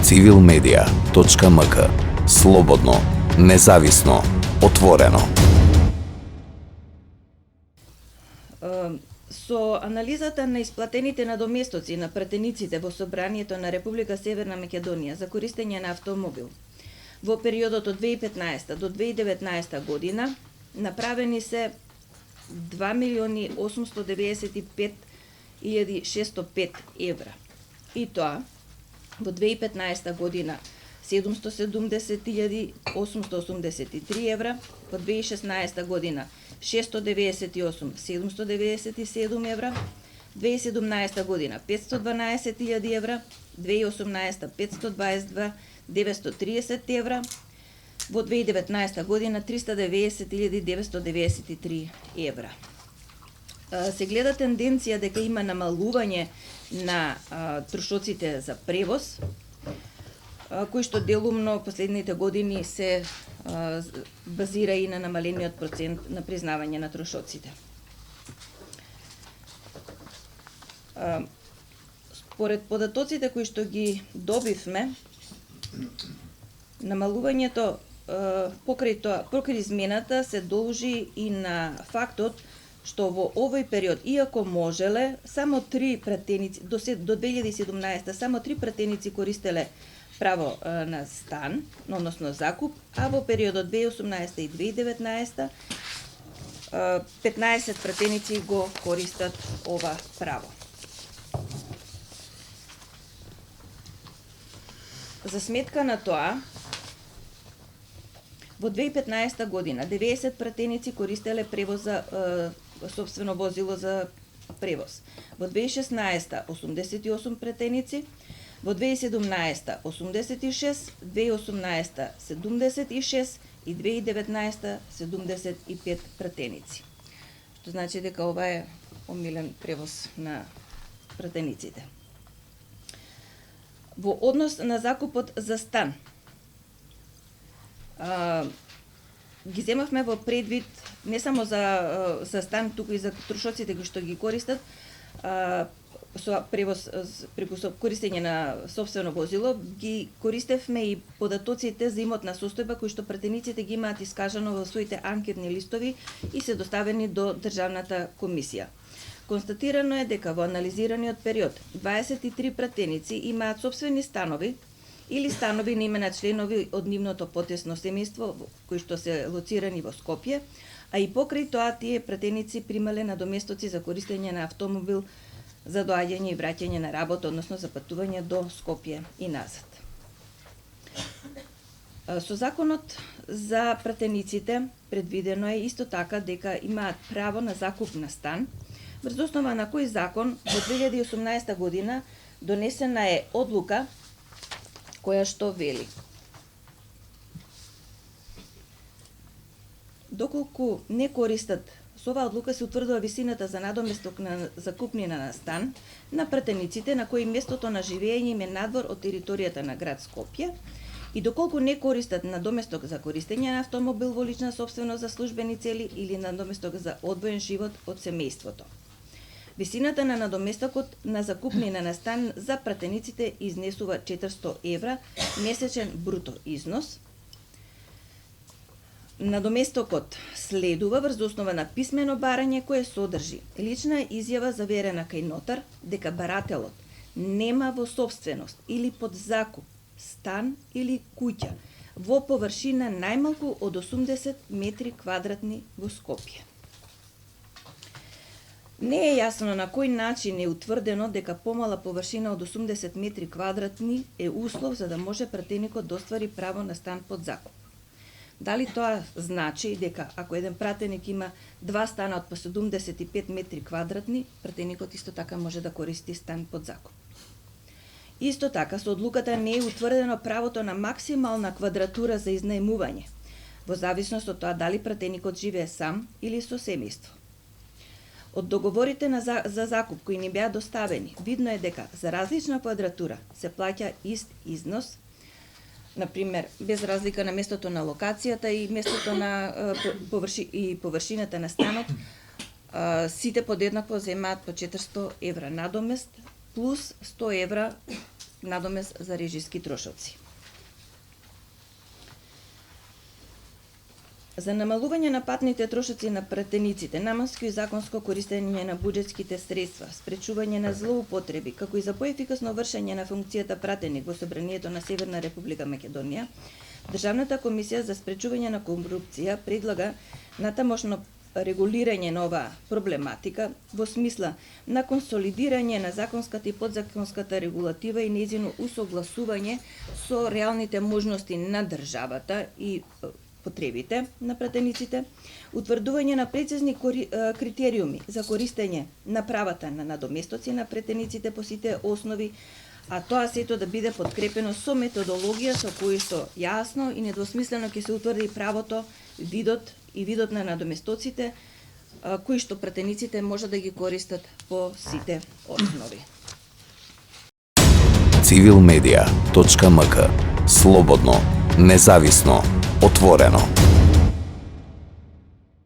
civilmedia.mk. Слободно, независно, отворено. Со анализата на исплатените надоместоци на пратениците во Собранието на Република Северна Македонија за користење на автомобил во периодот од 2015 до 2019 година направени се 2.895.605 евра. И тоа во 2015 година 770.883 евра, во 2016 година 698.797 евра, 2017 година 512.000 евра, 2018 522.930 евра, во 2019 година 390.993 евра. Се гледа тенденција дека има намалување на трошоците за превоз, кои што делумно последните години се базира и на намалениот процент на признавање на трошоците. Според податоците кои што ги добивме, намалувањето покрај измената се должи и на фактот што во овој период, иако можеле, само 3 пратеници, до 2017 само 3 пратеници користеле право на стан, односно закуп, а во периодот 2018 и 2019 15 пратеници го користат ова право. За сметка на тоа, во 2015 година 90 пратеници користеле превоз за собствено возило за превоз. Во 2016 88 пратеници, во 2017 86, 2018 76 и 2019 75 пратеници. Што значи дека ова е омилен превоз на пратениците. Во однос на закупот за стан, ги земавме во предвид не само за стан, туку и за трошоците кои што ги користат со превоз преку користење на сопствено возило. Ги користевме и податоците за имотна состојба кои што пратениците ги имаат искажано во своите анкетни листови и се доставени до Државната комисија. Констатирано е дека во анализираниот период 23 пратеници имаат сопствени станови или станови на име на членови од нивното потесно семејство кои што се лоцирани во Скопје, а и покрај тоа тие пратеници примале надоместоци за користење на автомобил за доаѓање и враќање на работа, односно за патување до Скопје и назад. Со законот за пратениците предвидено е исто така дека имаат право на закуп на стан, врз основа на кој закон во 2018 година донесена е одлука која што вели: доколку не користат, со оваа одлука се утврдува висината за надоместок на закупнина на стан на пратениците на кои местото на живење им е надвор од територијата на град Скопје, и доколку не користат надоместок за користење на автомобил во лична собственост за службени цели или надоместок за одвоен живот од семејството. Висината на надоместокот на закупнина на стан за пратениците изнесува 400 евра месечен бруто износ. Надоместокот следува врз основа на писмено барање кое содржи лична изјава заверена кај нотар дека барателот нема во сопственост или под закуп стан или куќа во површина најмалку од 80 метри квадратни во Скопје. Не е јасно на кој начин е утврдено дека помала површина од 80 метри квадратни е услов за да може пратеникот да оствари право на стан под закуп. Дали тоа значи дека ако еден пратеник има 2 стана од по 75 метри квадратни, пратеникот исто така може да користи стан под закуп. Исто така, со одлуката не е утврдено правото на максимална квадратура за изнаемување, во зависност од тоа дали пратеникот живее сам или со семејство. Од договорите за закуп кои ни беа доставени, видно е дека за различна квадратура се плаќа ист износ, например, без разлика на местото на локацијата и местото на површината на станот, сите подеднакво земаат по 400 евра надомест, плюс 100 евра надомест за режиски трошоци. За намалување на патните трошоци на пратениците, наменско и законско користење на буџетските средства, спречување на злоупотреби, како и за поефикасно вршење на функцијата пратеник во Собранието на Северна Република Македонија, Државната комисија за спречување на корупција предлага натамошно регулирање на оваа проблематика во смисла на консолидирање на законската и подзаконската регулатива и нејзино усогласување со реалните можности на државата и потребите на пратениците, утврдување на прецизни критериуми за користење на правата на надоместоци на пратениците по сите основи, а тоа сето да биде подкрепено со методологија со која што јасно и недвосмислено ќе се утврди правото, видот на надоместоците, кои што пратениците може да ги користат по сите основи. Civilmedia.mk. Слободно, независно, отворено.